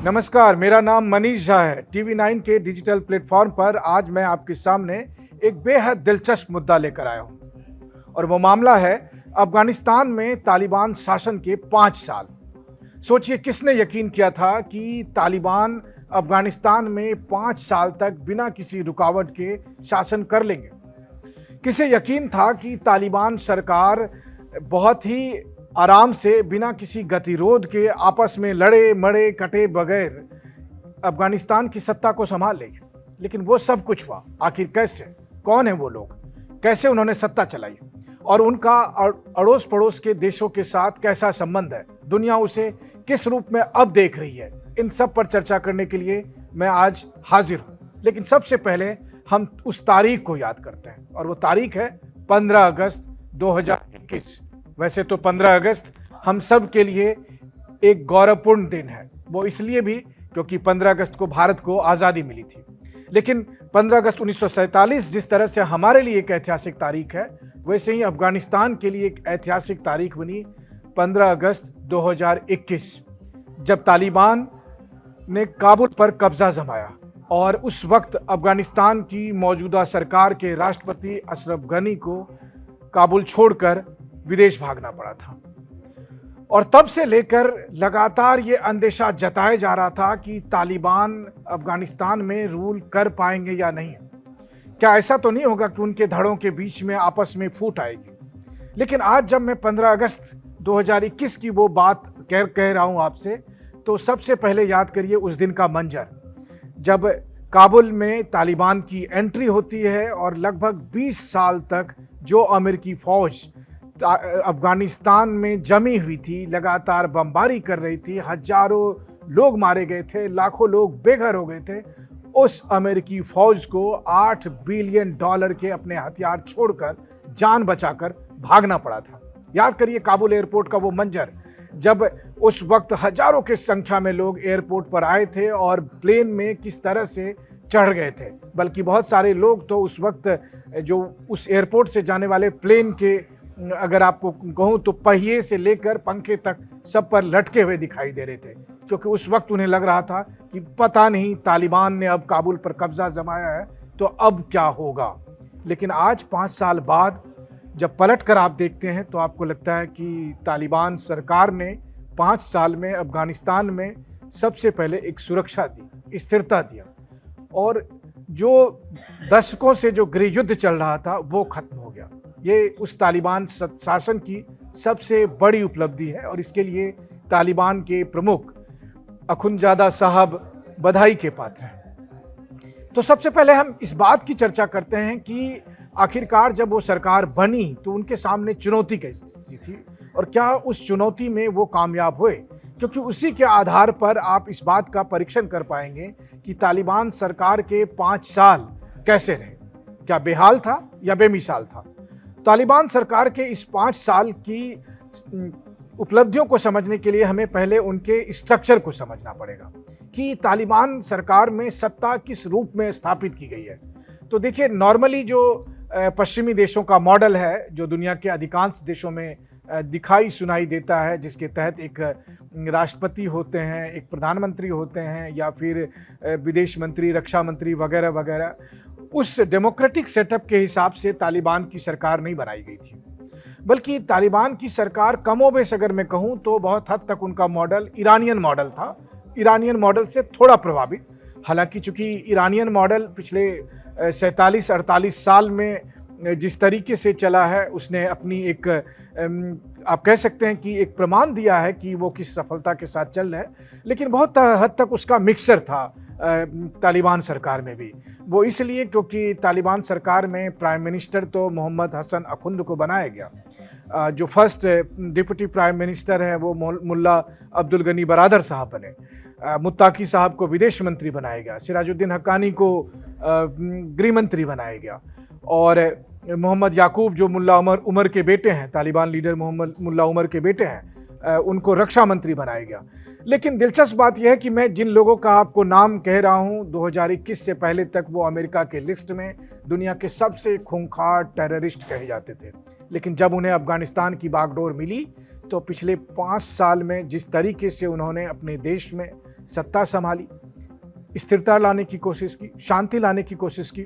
नमस्कार, मेरा नाम मनीष झा है। टीवी 9 के डिजिटल प्लेटफॉर्म पर आज मैं आपके सामने एक बेहद दिलचस्प मुद्दा लेकर आया हूं और वो मामला है अफगानिस्तान में तालिबान शासन के 5 साल। सोचिए, किसने यकीन किया था कि तालिबान अफगानिस्तान में 5 साल तक बिना किसी रुकावट के शासन कर लेंगे। किसे यकीन था कि तालिबान सरकार बहुत ही आराम से बिना किसी गतिरोध के आपस में लड़े मड़े कटे बगैर अफगानिस्तान की सत्ता को संभाल लेगी। लेकिन वो सब कुछ हुआ आखिर कैसे? कौन है वो लोग? कैसे उन्होंने सत्ता चलाई और उनका अड़ोस पड़ोस के देशों के साथ कैसा संबंध है? दुनिया उसे किस रूप में अब देख रही है? इन सब पर चर्चा करने के लिए मैं आज हाजिर हूं। लेकिन सबसे पहले हम उस तारीख को याद करते हैं और वो तारीख है 15 अगस्त 2021। वैसे तो 15 अगस्त हम सब के लिए एक गौरवपूर्ण दिन है। वो इसलिए भी क्योंकि 15 अगस्त को भारत को आज़ादी मिली थी। लेकिन 15 अगस्त 1947 जिस तरह से हमारे लिए एक ऐतिहासिक तारीख है, वैसे ही अफगानिस्तान के लिए एक ऐतिहासिक तारीख बनी 15 अगस्त 2021, जब तालिबान ने काबुल पर कब्जा जमाया और उस वक्त अफगानिस्तान की मौजूदा सरकार के राष्ट्रपति अशरफ गनी को काबुल छोड़कर विदेश भागना पड़ा था। और तब से लेकर लगातार ये अंदेशा जताया जा रहा था कि तालिबान अफगानिस्तान में रूल कर पाएंगे या नहीं। क्या ऐसा तो नहीं होगा कि उनके धड़ों के बीच में आपस में फूट आएगी? लेकिन आज जब मैं 15 अगस्त 2021 की वो बात कह रहा हूं आपसे, तो सबसे पहले याद करिए उस दिन का मंजर, जब काबुल में तालिबान की एंट्री होती है और लगभग 20 साल तक जो अमेरिकी फौज अफगानिस्तान में जमी हुई थी, लगातार बमबारी कर रही थी, हजारों लोग मारे गए थे, लाखों लोग बेघर हो गए थे, उस अमेरिकी फौज को $8 बिलियन के अपने हथियार छोड़कर जान बचाकर भागना पड़ा था। याद करिए काबुल एयरपोर्ट का वो मंजर, जब उस वक्त हजारों की संख्या में लोग एयरपोर्ट पर आए थे और प्लेन में किस तरह से चढ़ गए थे। बल्कि बहुत सारे लोग तो उस वक्त जो उस एयरपोर्ट से जाने वाले प्लेन के, अगर आपको कहूं तो पहिए से लेकर पंखे तक सब पर लटके हुए दिखाई दे रहे थे, क्योंकि उस वक्त उन्हें लग रहा था कि पता नहीं तालिबान ने अब काबुल पर कब्जा जमाया है तो अब क्या होगा। लेकिन आज 5 साल बाद जब पलट कर आप देखते हैं तो आपको लगता है कि तालिबान सरकार ने 5 साल में अफगानिस्तान में सबसे पहले एक सुरक्षा दी, स्थिरता दिया, और जो दशकों से जो गृह युद्ध चल रहा था वो खत्म हो गया। ये उस तालिबान शासन की सबसे बड़ी उपलब्धि है और इसके लिए तालिबान के प्रमुख अखुंजादा साहब बधाई के पात्र हैं। तो सबसे पहले हम इस बात की चर्चा करते हैं कि आखिरकार जब वो सरकार बनी तो उनके सामने चुनौती कैसी थी और क्या उस चुनौती में वो कामयाब हुए, क्योंकि उसी के आधार पर आप इस बात का परीक्षण कर पाएंगे कि तालिबान सरकार के 5 साल कैसे रहे, क्या बेहाल था या बेमिसाल था। तालिबान सरकार के इस 5 साल की उपलब्धियों को समझने के लिए हमें पहले उनके स्ट्रक्चर को समझना पड़ेगा कि तालिबान सरकार में सत्ता किस रूप में स्थापित की गई है। तो देखिए, नॉर्मली जो पश्चिमी देशों का मॉडल है, जो दुनिया के अधिकांश देशों में दिखाई सुनाई देता है, जिसके तहत एक राष्ट्रपति होते हैं, एक प्रधानमंत्री होते हैं या फिर विदेश मंत्री, रक्षा मंत्री वगैरह वगैरह, उस डेमोक्रेटिक सेटअप के हिसाब से तालिबान की सरकार नहीं बनाई गई थी। बल्कि तालिबान की सरकार कमोबेश अगर मैं कहूँ तो बहुत हद तक उनका मॉडल ईरानियन मॉडल था, ईरानियन मॉडल से थोड़ा प्रभावित। हालांकि चूंकि ईरानियन मॉडल पिछले 47-48 साल में जिस तरीके से चला है, उसने अपनी एक, आप कह सकते हैं कि एक प्रमाण दिया है कि वो किस सफलता के साथ चल रहा है। लेकिन बहुत हद तक उसका मिक्सर था तालिबान सरकार में भी। वो इसलिए क्योंकि तालिबान सरकार में प्राइम मिनिस्टर तो मोहम्मद हसन अखुंद को बनाया गया। जो फर्स्ट डिप्टी प्राइम मिनिस्टर है वो मुल्ला अब्दुल गनी बरादर साहब बने। मुत्ताकी साहब को विदेश मंत्री बनाया गया, सिराजुद्दीन हक्कानी को गृह मंत्री बनाया गया, और मोहम्मद याकूब जो मुल्ला उमर के बेटे हैं, तालिबान लीडर मोहम्मद मुल्ला उमर के बेटे हैं, उनको रक्षा मंत्री बनाया गया। लेकिन दिलचस्प बात यह है कि मैं जिन लोगों का आपको नाम कह रहा हूं, 2021 से पहले तक वो अमेरिका के लिस्ट में दुनिया के सबसे खूंखार टेररिस्ट कहे जाते थे। लेकिन जब उन्हें अफगानिस्तान की बागडोर मिली तो पिछले 5 साल में जिस तरीके से उन्होंने अपने देश में सत्ता संभाली, स्थिरता लाने की कोशिश की, शांति लाने की कोशिश की।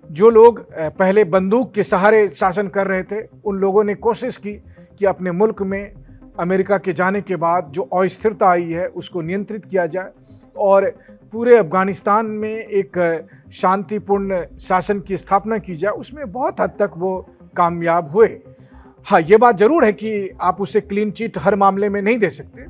जो लोग पहले बंदूक के सहारे शासन कर रहे थे, उन लोगों ने कोशिश की कि अपने मुल्क में अमेरिका के जाने के बाद जो अस्थिरता आई है उसको नियंत्रित किया जाए और पूरे अफ़गानिस्तान में एक शांतिपूर्ण शासन की स्थापना की जाए। उसमें बहुत हद तक वो कामयाब हुए। हाँ, ये बात ज़रूर है कि आप उसे क्लीन चिट हर मामले में नहीं दे सकते।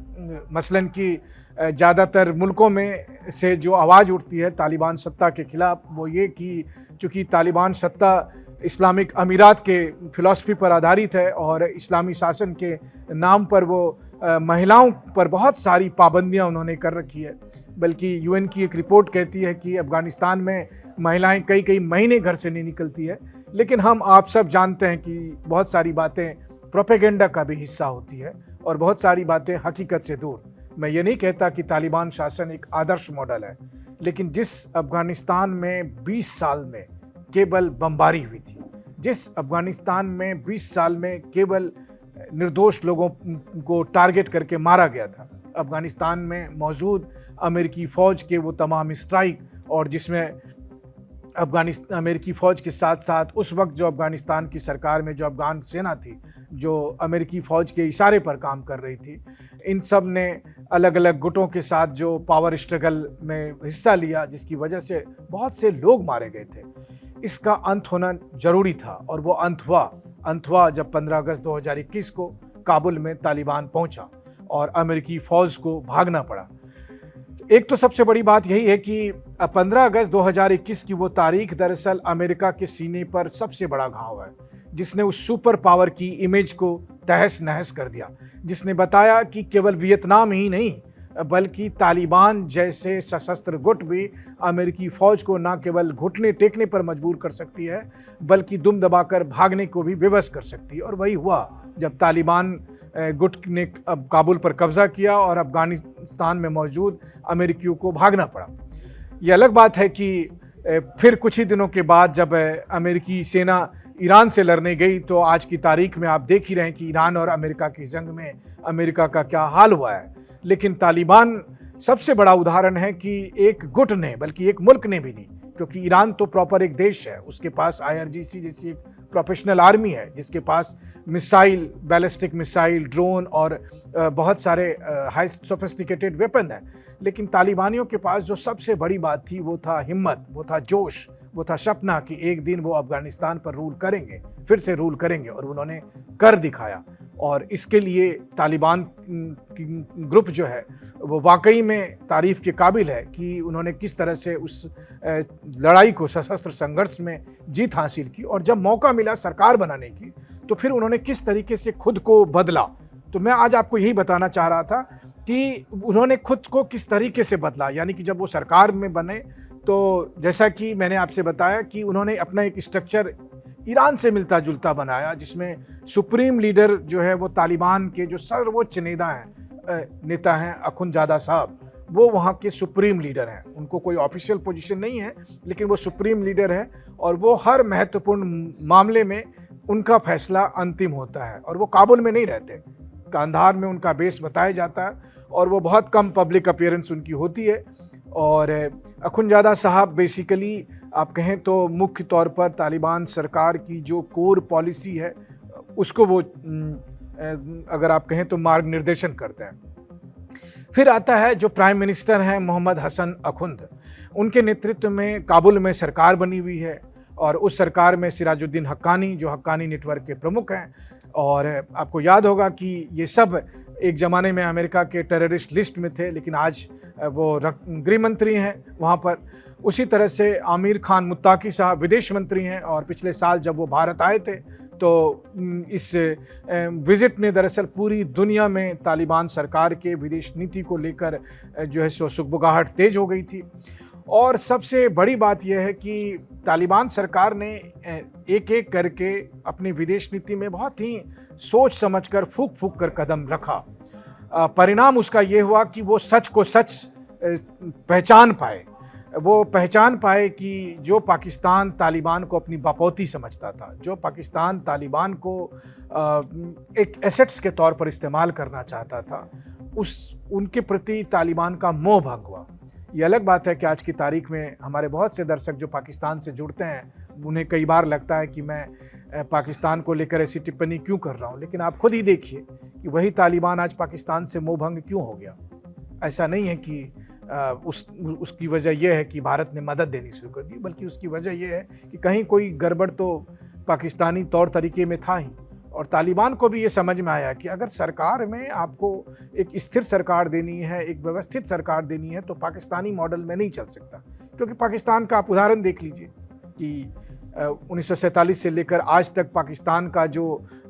मसलन कि ज़्यादातर मुल्कों में से जो आवाज़ उठती है तालिबान सत्ता के ख़िलाफ़, वो ये कि चूँकि तालिबान सत्ता इस्लामिक अमीरात के फ़िलॉसफी पर आधारित है और इस्लामी शासन के नाम पर वो महिलाओं पर बहुत सारी पाबंदियां उन्होंने कर रखी है। बल्कि यूएन की एक रिपोर्ट कहती है कि अफ़गानिस्तान में महिलाएं कई कई महीने घर से नहीं निकलती है। लेकिन हम आप सब जानते हैं कि बहुत सारी बातें प्रोपेगेंडा का भी हिस्सा होती है और बहुत सारी बातें हकीकत से दूर। मैं ये नहीं कहता कि तालिबान शासन एक आदर्श मॉडल है, लेकिन जिस अफ़गानिस्तान में 20 साल में केवल बमबारी हुई थी, जिस अफ़गानिस्तान में 20 साल में केवल निर्दोष लोगों को टारगेट करके मारा गया था, अफ़गानिस्तान में मौजूद अमेरिकी फ़ौज के वो तमाम स्ट्राइक, और जिसमें अमेरिकी फ़ौज के साथ साथ उस वक्त जो अफ़गानिस्तान की सरकार में जो अफ़गान सेना थी, जो अमेरिकी फ़ौज के इशारे पर काम कर रही थी, इन सब ने अलग अलग गुटों के साथ जो पावर स्ट्रगल में हिस्सा लिया, जिसकी वजह से बहुत से लोग मारे गए थे। इसका अंत होना ज़रूरी था और वो अंत हुआ जब 15 अगस्त 2021 को काबुल में तालिबान पहुंचा और अमेरिकी फ़ौज को भागना पड़ा। एक तो सबसे बड़ी बात यही है कि 15 अगस्त 2021 की वो तारीख दरअसल अमेरिका के सीने पर सबसे बड़ा घाव है, जिसने उस सुपर पावर की इमेज को तहस नहस कर दिया, जिसने बताया कि केवल वियतनाम ही नहीं बल्कि तालिबान जैसे सशस्त्र गुट भी अमेरिकी फ़ौज को न केवल घुटने टेकने पर मजबूर कर सकती है, बल्कि दुम दबाकर भागने को भी विवश कर सकती है। और वही हुआ जब तालिबान गुट ने अब काबुल पर कब्ज़ा किया और अफ़गानिस्तान में मौजूद अमेरिकियों को भागना पड़ा। ये अलग बात है कि फिर कुछ ही दिनों के बाद जब अमेरिकी सेना ईरान से लड़ने गई, तो आज की तारीख में आप देख ही रहे हैं कि ईरान और अमेरिका की जंग में अमेरिका का क्या हाल हुआ है। लेकिन तालिबान सबसे बड़ा उदाहरण है कि एक गुट ने, बल्कि एक मुल्क ने भी नहीं, क्योंकि ईरान तो प्रॉपर एक देश है, उसके पास IRGC जैसी एक प्रोफेशनल आर्मी है, जिसके पास मिसाइल, बैलिस्टिक मिसाइल, ड्रोन और बहुत सारे हाई सोफिस्टिकेटेड वेपन है। लेकिन तालिबानियों के पास जो सबसे बड़ी बात थी वो था हिम्मत, वो था जोश, वो था सपना कि एक दिन वो अफ़गानिस्तान पर रूल करेंगे, फिर से रूल करेंगे, और उन्होंने कर दिखाया। और इसके लिए तालिबान की ग्रुप जो है वो वाकई में तारीफ़ के काबिल है कि उन्होंने किस तरह से उस लड़ाई को, सशस्त्र संघर्ष में जीत हासिल की। और जब मौका मिला सरकार बनाने की, तो फिर उन्होंने किस तरीके से खुद को बदला। तो मैं आज आपको यही बताना चाह रहा था कि उन्होंने खुद को किस तरीके से बदला। यानी कि जब वो सरकार में बने, तो जैसा कि मैंने आपसे बताया कि उन्होंने अपना एक स्ट्रक्चर ईरान से मिलता जुलता बनाया, जिसमें सुप्रीम लीडर जो है वो तालिबान के जो सर्वोच्च नेता हैं अखुंदजादा साहब, वो वहाँ के सुप्रीम लीडर हैं। उनको कोई ऑफिशियल पोजीशन नहीं है, लेकिन वो सुप्रीम लीडर है और वो हर महत्वपूर्ण मामले में उनका फैसला अंतिम होता है। और वो काबुल में नहीं रहते, कांधार में उनका बेस बताया जाता है और वो बहुत कम पब्लिक अपीयरेंस उनकी होती है। और अखुंदजादा साहब बेसिकली आप कहें तो मुख्य तौर पर तालिबान सरकार की जो कोर पॉलिसी है उसको वो अगर आप कहें तो मार्ग निर्देशन करते हैं। फिर आता है जो प्राइम मिनिस्टर हैं मोहम्मद हसन अखुंद, उनके नेतृत्व में काबुल में सरकार बनी हुई है और उस सरकार में सिराजुद्दीन हक्कानी, जो हक्कानी नेटवर्क के प्रमुख हैं। और आपको याद होगा कि ये सब एक ज़माने में अमेरिका के टेररिस्ट लिस्ट में थे, लेकिन आज वो गृह मंत्री हैं वहाँ पर। उसी तरह से आमिर खान मुत्ताकी साहब विदेश मंत्री हैं और पिछले साल जब वो भारत आए थे तो इस विज़िट ने दरअसल पूरी दुनिया में तालिबान सरकार के विदेश नीति को लेकर जो है सो सुगबुगाहट तेज हो गई थी। और सबसे बड़ी बात यह है कि तालिबान सरकार ने एक एक करके अपनी विदेश नीति में बहुत ही सोच समझकर फूंक कर कदम रखा। परिणाम उसका ये हुआ कि वो सच को सच पहचान पाए। वो पहचान पाए कि जो पाकिस्तान तालिबान को अपनी बापौती समझता था, जो पाकिस्तान तालिबान को एक एसेट्स के तौर पर इस्तेमाल करना चाहता था, उनके प्रति तालिबान का मोह भंग हुआ। ये अलग बात है कि आज की तारीख में हमारे बहुत से दर्शक जो पाकिस्तान से जुड़ते हैं, उन्हें कई बार लगता है कि मैं पाकिस्तान को लेकर ऐसी टिप्पणी क्यों कर रहा हूँ, लेकिन आप खुद ही देखिए कि वही तालिबान आज पाकिस्तान से मोह भंग क्यों हो गया। ऐसा नहीं है कि उसकी वजह यह है कि भारत ने मदद देनी शुरू कर दी, बल्कि उसकी वजह यह है कि कहीं कोई गड़बड़ तो पाकिस्तानी तौर तरीके में था ही। और तालिबान को भी ये समझ में आया कि अगर सरकार में आपको एक स्थिर सरकार देनी है, एक व्यवस्थित सरकार देनी है, तो पाकिस्तानी मॉडल में नहीं चल सकता। क्योंकि पाकिस्तान का आप उदाहरण देख लीजिए कि 1947 से लेकर आज तक पाकिस्तान का जो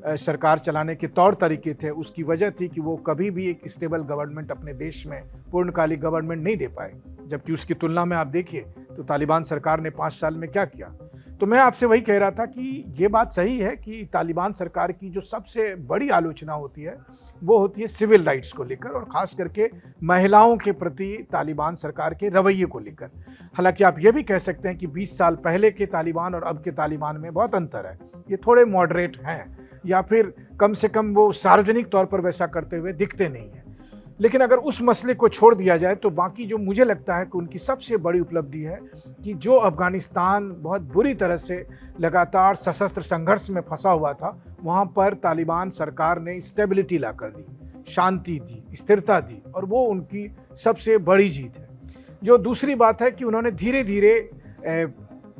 सरकार चलाने के तौर तरीके थे, उसकी वजह थी कि वो कभी भी एक स्टेबल गवर्नमेंट अपने देश में, पूर्णकालिक गवर्नमेंट नहीं दे पाए। जबकि उसकी तुलना में आप देखिए तो तालिबान सरकार ने 5 साल में क्या किया। तो मैं आपसे वही कह रहा था कि ये बात सही है कि तालिबान सरकार की जो सबसे बड़ी आलोचना होती है वो होती है सिविल राइट्स को लेकर, और ख़ास करके महिलाओं के प्रति तालिबान सरकार के रवैये को लेकर। हालांकि आप ये भी कह सकते हैं कि 20 साल पहले के तालिबान और अब के तालिबान में बहुत अंतर है। ये थोड़े मॉडरेट हैं, या फिर कम से कम वो सार्वजनिक तौर पर वैसा करते हुए दिखते नहीं हैं। लेकिन अगर उस मसले को छोड़ दिया जाए तो बाकी जो मुझे लगता है कि उनकी सबसे बड़ी उपलब्धि है कि जो अफ़गानिस्तान बहुत बुरी तरह से लगातार सशस्त्र संघर्ष में फंसा हुआ था, वहाँ पर तालिबान सरकार ने स्टेबिलिटी ला कर दी, शांति दी, स्थिरता दी, और वो उनकी सबसे बड़ी जीत है। जो दूसरी बात है कि उन्होंने धीरे धीरे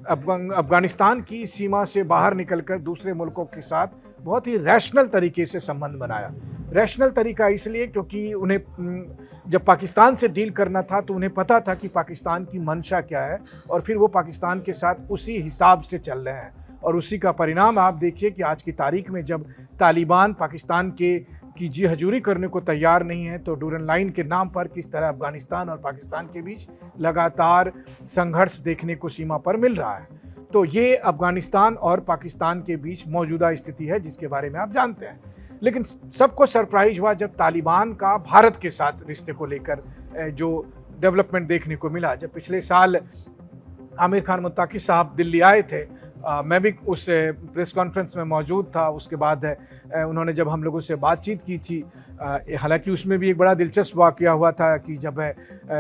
अफ़गानिस्तान की सीमा से बाहर निकलकर दूसरे मुल्कों के साथ बहुत ही रैशनल तरीके से संबंध बनाया। रैशनल तरीका इसलिए क्योंकि उन्हें जब पाकिस्तान से डील करना था तो उन्हें पता था कि पाकिस्तान की मंशा क्या है, और फिर वो पाकिस्तान के साथ उसी हिसाब से चल रहे हैं। और उसी का परिणाम आप देखिए कि आज की तारीख में जब तालिबान पाकिस्तान की जी हजूरी करने को तैयार नहीं है, तो डूरन लाइन के नाम पर किस तरह अफ़गानिस्तान और पाकिस्तान के बीच लगातार संघर्ष देखने को सीमा पर मिल रहा है। तो ये अफ़गानिस्तान और पाकिस्तान के बीच मौजूदा स्थिति है जिसके बारे में आप जानते हैं। लेकिन सबको सरप्राइज हुआ जब तालिबान का भारत के साथ रिश्ते को लेकर जो डेवलपमेंट देखने को मिला। जब पिछले साल आमिर खान मुत्ताकी साहब दिल्ली आए थे, मैं भी उस प्रेस कॉन्फ्रेंस में मौजूद था। उसके बाद उन्होंने जब हम लोगों से बातचीत की थी, हालांकि उसमें भी एक बड़ा दिलचस्प वाक़या हुआ था कि जब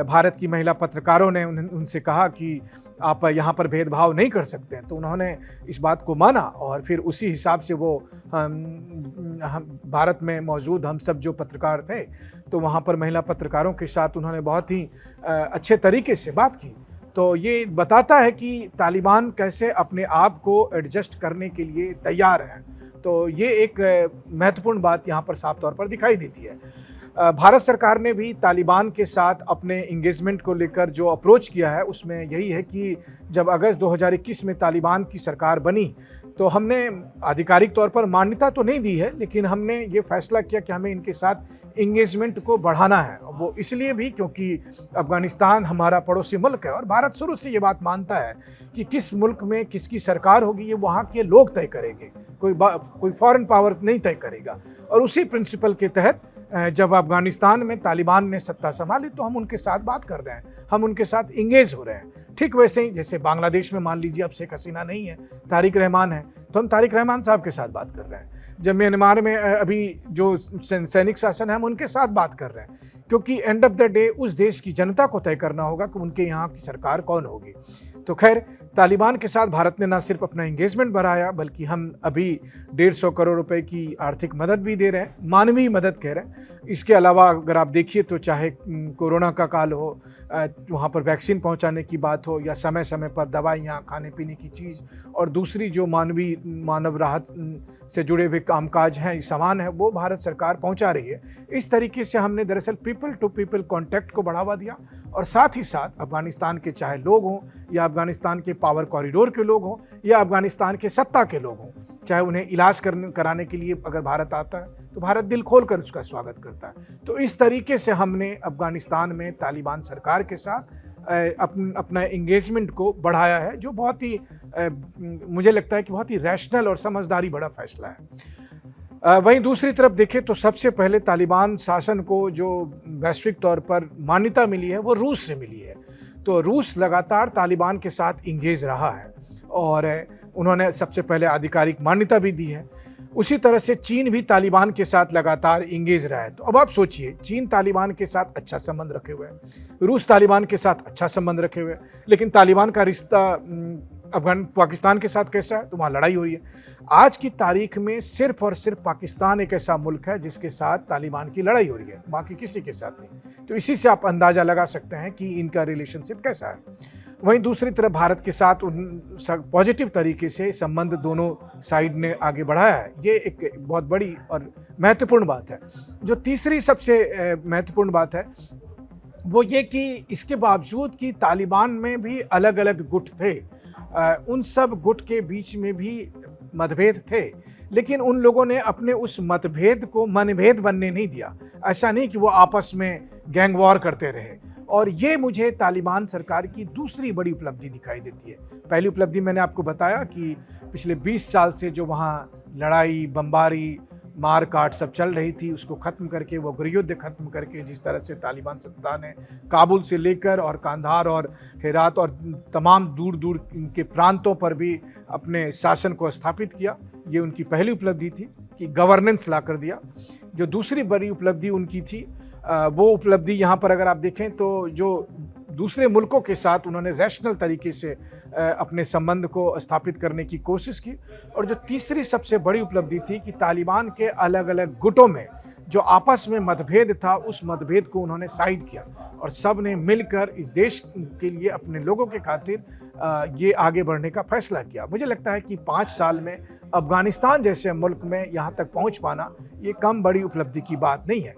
भारत की महिला पत्रकारों ने उनसे कहा कि आप यहाँ पर भेदभाव नहीं कर सकते हैं, तो उन्होंने इस बात को माना, और फिर उसी हिसाब से वो हम भारत में मौजूद हम सब जो पत्रकार थे, तो वहाँ पर महिला पत्रकारों के साथ उन्होंने बहुत ही अच्छे तरीके से बात की। तो ये बताता है कि तालिबान कैसे अपने आप को एडजस्ट करने के लिए तैयार हैं। तो ये एक महत्वपूर्ण बात यहाँ पर साफ तौर पर दिखाई देती है। भारत सरकार ने भी तालिबान के साथ अपने इंगेजमेंट को लेकर जो अप्रोच किया है उसमें यही है कि जब अगस्त 2021 में तालिबान की सरकार बनी तो हमने आधिकारिक तौर पर मान्यता तो नहीं दी है, लेकिन हमने ये फैसला किया कि हमें इनके साथ इंगेजमेंट को बढ़ाना है। वो इसलिए भी क्योंकि अफ़गानिस्तान हमारा पड़ोसी मुल्क है, और भारत शुरू से ये बात मानता है कि किस मुल्क में किसकी सरकार होगी ये वहाँ के लोग तय करेंगे, कोई फॉरेन पावर नहीं तय करेगा। और उसी प्रिंसिपल के तहत जब अफ़गानिस्तान में तालिबान ने सत्ता संभाली तो हम उनके साथ बात कर रहे हैं, हम उनके साथ इंगेज हो रहे हैं। ठीक वैसे ही जैसे बांग्लादेश में मान लीजिए अब शेख हसीना नहीं है, तारिक रहमान है, तो हम तारिक रहमान साहब के साथ बात कर रहे हैं। जब म्यांमार में अभी जो सैनिक शासन है हम उनके साथ बात कर रहे हैं, क्योंकि एंड ऑफ द डे उस देश की जनता को तय करना होगा कि उनके यहाँ की सरकार कौन होगी। तो खैर, तालिबान के साथ भारत ने न सिर्फ अपना इंगेजमेंट बढ़ाया, बल्कि हम अभी 150 करोड़ रुपए की आर्थिक मदद भी दे रहे हैं, मानवीय मदद कह रहे हैं। इसके अलावा अगर आप देखिए तो चाहे कोरोना का काल हो, वहाँ पर वैक्सीन पहुँचाने की बात हो, या समय समय पर दवाइयाँ, खाने पीने की चीज़ और दूसरी जो मानव राहत से जुड़े हुए कामकाज हैं, सामान है, वो भारत सरकार पहुँचा रही है। इस तरीके से हमने दरअसल पीपल टू पीपल कॉन्टैक्ट को बढ़ावा दिया, और साथ ही साथ अफ़गानिस्तान के चाहे लोग हों, या अफ़गानिस्तान के पावर कॉरिडोर के लोग हों, या अफ़गानिस्तान के सत्ता के लोग हों, चाहे उन्हें इलाज कराने के लिए अगर भारत आता है तो भारत दिल खोल कर उसका स्वागत करता है। तो इस तरीके से हमने अफ़गानिस्तान में तालिबान सरकार के साथ अपना इंगेजमेंट को बढ़ाया है, जो बहुत ही मुझे लगता है कि बहुत ही रैशनल और समझदारी बड़ा फैसला है। वहीं दूसरी तरफ देखें तो सबसे पहले तालिबान शासन को जो वैश्विक तौर पर मान्यता मिली है वो रूस से मिली है। तो रूस लगातार तालिबान के साथ इंगेज रहा है, और उन्होंने सबसे पहले आधिकारिक मान्यता भी दी है। उसी तरह से चीन भी तालिबान के साथ लगातार इंगेज रहा है। तो अब आप सोचिए, चीन तालिबान के साथ अच्छा संबंध रखे हुए है, रूस तालिबान के साथ अच्छा संबंध रखे हुए है, लेकिन तालिबान का रिश्ता पाकिस्तान के साथ कैसा है? तो वहाँ लड़ाई हो रही है। आज की तारीख में सिर्फ और सिर्फ पाकिस्तान एक ऐसा मुल्क है जिसके साथ तालिबान की लड़ाई हो रही है, बाकी किसी के साथ नहीं। तो इसी से आप अंदाज़ा लगा सकते हैं कि इनका रिलेशनशिप कैसा है। वहीं दूसरी तरफ भारत के साथ पॉजिटिव तरीके से संबंध दोनों साइड ने आगे बढ़ाया है। ये एक बहुत बड़ी और महत्वपूर्ण बात है। जो तीसरी सबसे महत्वपूर्ण बात है वो ये कि इसके बावजूद कि तालिबान में भी अलग अलग गुट थे, उन सब गुट के बीच में भी मतभेद थे, लेकिन उन लोगों ने अपने उस मतभेद को मनभेद बनने नहीं दिया। ऐसा नहीं कि वो आपस में गैंग वॉर करते रहे। और ये मुझे तालिबान सरकार की दूसरी बड़ी उपलब्धि दिखाई देती है। पहली उपलब्धि मैंने आपको बताया कि पिछले 20 साल से जो वहाँ लड़ाई, बमबारी, मार काट सब चल रही थी, उसको ख़त्म करके, वो गृहयुद्ध ख़त्म करके जिस तरह से तालिबान सत्ता ने काबुल से लेकर और कांधार और हेरात और तमाम दूर दूर के प्रांतों पर भी अपने शासन को स्थापित किया, ये उनकी पहली उपलब्धि थी कि गवर्नेंस ला कर दिया। जो दूसरी बड़ी उपलब्धि उनकी थी वो उपलब्धि यहाँ पर अगर आप देखें तो जो दूसरे मुल्कों के साथ उन्होंने रैशनल तरीके से अपने संबंध को स्थापित करने की कोशिश की। और जो तीसरी सबसे बड़ी उपलब्धि थी कि तालिबान के अलग अलग गुटों में जो आपस में मतभेद था, उस मतभेद को उन्होंने साइड किया और सब ने मिलकर इस देश के लिए, अपने लोगों के खातिर ये आगे बढ़ने का फैसला किया। मुझे लगता है कि 5 साल में अफगानिस्तान जैसे मुल्क में यहाँ तक पहुँच पाना ये कम बड़ी उपलब्धि की बात नहीं है।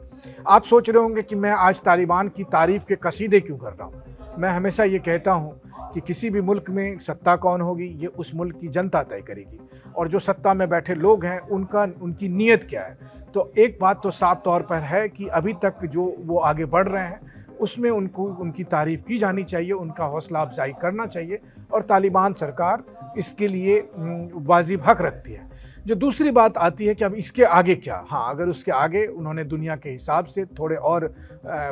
आप सोच रहे होंगे कि मैं आज तालिबान की तारीफ के कसीदे क्यों कर रहा हूँ। मैं हमेशा ये कहता हूँ कि किसी भी मुल्क में सत्ता कौन होगी ये उस मुल्क की जनता तय करेगी, और जो सत्ता में बैठे लोग हैं उनकी नीयत क्या है। तो एक बात तो साफ तौर पर है कि अभी तक जो वो आगे बढ़ रहे हैं उसमें उनकी तारीफ़ की जानी चाहिए, उनका हौसला अफजाई करना चाहिए, और तालिबान सरकार इसके लिए वाजिब हक रखती है। जो दूसरी बात आती है कि अब इसके आगे क्या। हाँ, अगर उसके आगे उन्होंने दुनिया के हिसाब से थोड़े और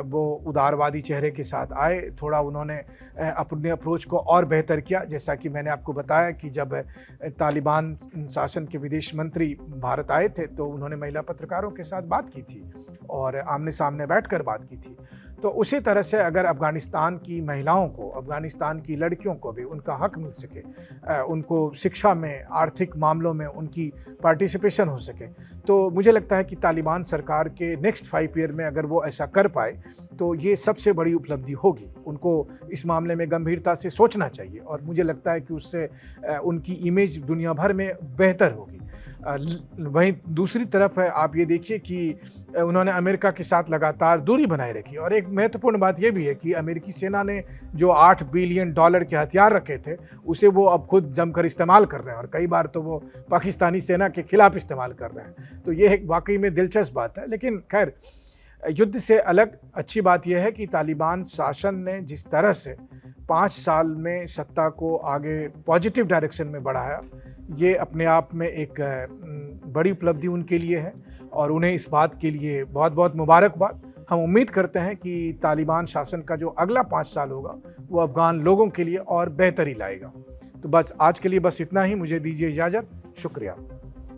वो उदारवादी चेहरे के साथ आए, थोड़ा उन्होंने अपने अप्रोच को और बेहतर किया। जैसा कि मैंने आपको बताया कि जब तालिबान शासन के विदेश मंत्री भारत आए थे तो उन्होंने महिला पत्रकारों के साथ बात की थी और आमने सामने बैठकर बात की थी। तो उसी तरह से अगर अफ़गानिस्तान की महिलाओं को, अफ़गानिस्तान की लड़कियों को भी उनका हक मिल सके, उनको शिक्षा में, आर्थिक मामलों में उनकी पार्टिसिपेशन हो सके, तो मुझे लगता है कि तालिबान सरकार के नेक्स्ट 5 ईयर में अगर वो ऐसा कर पाए तो ये सबसे बड़ी उपलब्धि होगी। उनको इस मामले में गंभीरता से सोचना चाहिए और मुझे लगता है कि उससे उनकी इमेज दुनिया भर में बेहतर होगी। वहीं दूसरी तरफ है, आप ये देखिए कि उन्होंने अमेरिका के साथ लगातार दूरी बनाए रखी। और एक महत्वपूर्ण बात यह भी है कि अमेरिकी सेना ने जो $8 बिलियन के हथियार रखे थे उसे वो अब खुद जमकर इस्तेमाल कर रहे हैं, और कई बार तो वो पाकिस्तानी सेना के खिलाफ इस्तेमाल कर रहे हैं। तो ये एक वाकई में दिलचस्प बात है। लेकिन खैर, युद्ध से अलग अच्छी बात यह है कि तालिबान शासन ने जिस तरह से 5 साल में सत्ता को आगे पॉजिटिव डायरेक्शन में बढ़ाया, ये अपने आप में एक बड़ी उपलब्धि उनके लिए है और उन्हें इस बात के लिए बहुत बहुत मुबारकबाद। हम उम्मीद करते हैं कि तालिबान शासन का जो अगला 5 साल होगा वो अफ़गान लोगों के लिए और बेहतरी लाएगा। तो बस आज के लिए बस इतना ही। मुझे दीजिए इजाज़त। शुक्रिया।